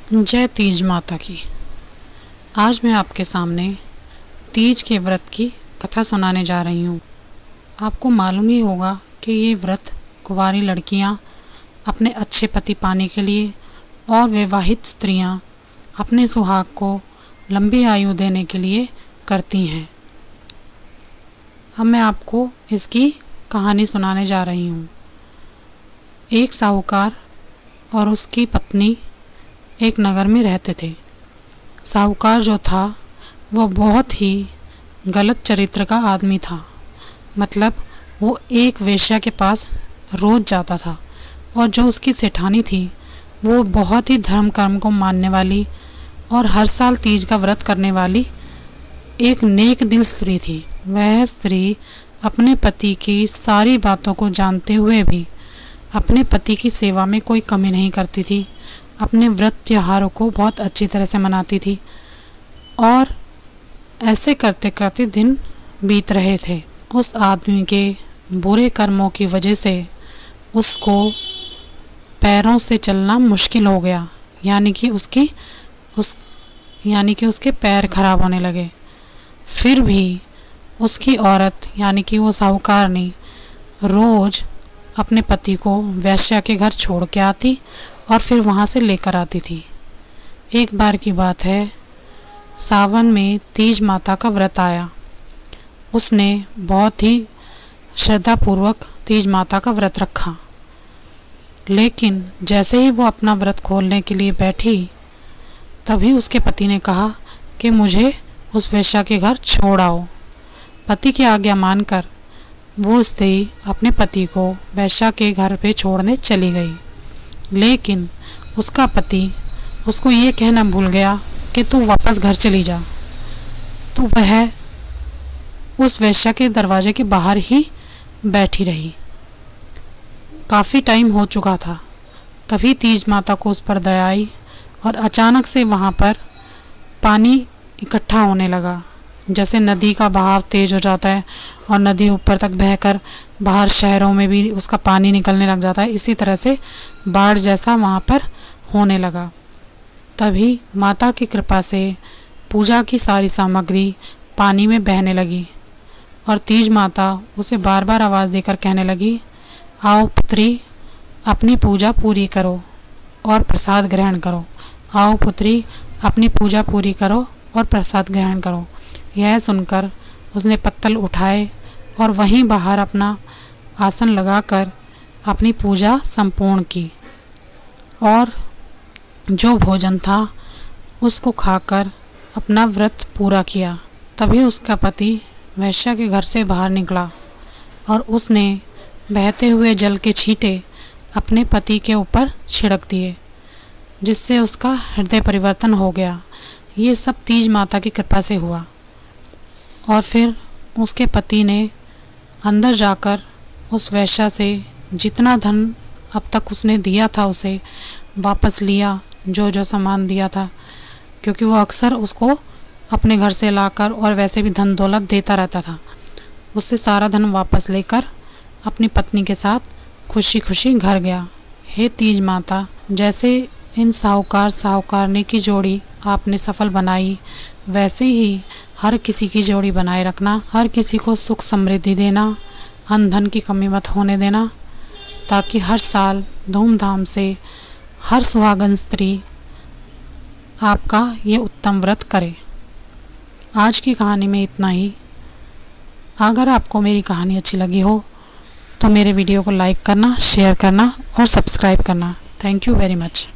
जय तीज माता की। आज मैं आपके सामने तीज के व्रत की कथा सुनाने जा रही हूँ। आपको मालूम ही होगा कि ये व्रत कुंवारी लड़कियाँ अपने अच्छे पति पाने के लिए और विवाहित स्त्रियाँ अपने सुहाग को लंबी आयु देने के लिए करती हैं। अब मैं आपको इसकी कहानी सुनाने जा रही हूँ। एक साहूकार और उसकी पत्नी एक नगर में रहते थे। साहूकार जो था वो बहुत ही गलत चरित्र का आदमी था। मतलब वो एक वेश्या के पास रोज़ जाता था और जो उसकी सेठानी थी वो बहुत ही धर्म कर्म को मानने वाली और हर साल तीज का व्रत करने वाली एक नेक दिल स्त्री थी। वह स्त्री अपने पति की सारी बातों को जानते हुए भी अपने पति की सेवा में कोई कमी नहीं करती थी। अपने व्रत त्योहारों को बहुत अच्छी तरह से मनाती थी और ऐसे करते करते दिन बीत रहे थे। उस आदमी के बुरे कर्मों की वजह से उसको पैरों से चलना मुश्किल हो गया, यानी कि उसके पैर खराब होने लगे। फिर भी उसकी औरत यानी कि वो साहूकारनी रोज़ अपने पति को वेश्या के घर छोड़ के आती और फिर वहाँ से लेकर आती थी। एक बार की बात है, सावन में तीज माता का व्रत आया। उसने बहुत ही श्रद्धापूर्वक तीज माता का व्रत रखा, लेकिन जैसे ही वो अपना व्रत खोलने के लिए बैठी तभी उसके पति ने कहा कि मुझे उस वेश्या के घर छोड़ आओ। पति की आज्ञा मानकर वो स्त्री अपने पति को वेश्या के घर पे छोड़ने चली गई, लेकिन उसका पति उसको ये कहना भूल गया कि तू वापस घर चली जा। तो वह उस वेश्या के दरवाजे के बाहर ही बैठी रही। काफ़ी टाइम हो चुका था। तभी तीज माता को उस पर दया आई और अचानक से वहाँ पर पानी इकट्ठा होने लगा। जैसे नदी का बहाव तेज हो जाता है और नदी ऊपर तक बहकर बाहर शहरों में भी उसका पानी निकलने लग जाता है, इसी तरह से बाढ़ जैसा वहाँ पर होने लगा। तभी माता की कृपा से पूजा की सारी सामग्री पानी में बहने लगी और तीज माता उसे बार बार आवाज़ देकर कहने लगी, आओ पुत्री, अपनी पूजा पूरी करो और प्रसाद ग्रहण करो। आओ पुत्री, अपनी पूजा पूरी करो और प्रसाद ग्रहण करो। यह सुनकर उसने पत्तल उठाए और वहीं बाहर अपना आसन लगाकर अपनी पूजा संपूर्ण की और जो भोजन था उसको खाकर अपना व्रत पूरा किया। तभी उसका पति वेश्या के घर से बाहर निकला और उसने बहते हुए जल के छींटे अपने पति के ऊपर छिड़क दिए, जिससे उसका हृदय परिवर्तन हो गया। ये सब तीज माता की कृपा से हुआ। और फिर उसके पति ने अंदर जाकर उस वेश्या से जितना धन अब तक उसने दिया था उसे वापस लिया, जो सामान दिया था, क्योंकि वो अक्सर उसको अपने घर से लाकर और वैसे भी धन दौलत देता रहता था। उससे सारा धन वापस लेकर अपनी पत्नी के साथ खुशी खुशी घर गया। हे तीज माता, जैसे इन साहूकारनी की जोड़ी आपने सफल बनाई, वैसे ही हर किसी की जोड़ी बनाए रखना। हर किसी को सुख समृद्धि देना, अन्न धन की कमी मत होने देना, ताकि हर साल धूमधाम से हर सुहागन स्त्री आपका ये उत्तम व्रत करे। आज की कहानी में इतना ही। अगर आपको मेरी कहानी अच्छी लगी हो तो मेरे वीडियो को लाइक करना, शेयर करना और सब्सक्राइब करना। Thank you very much.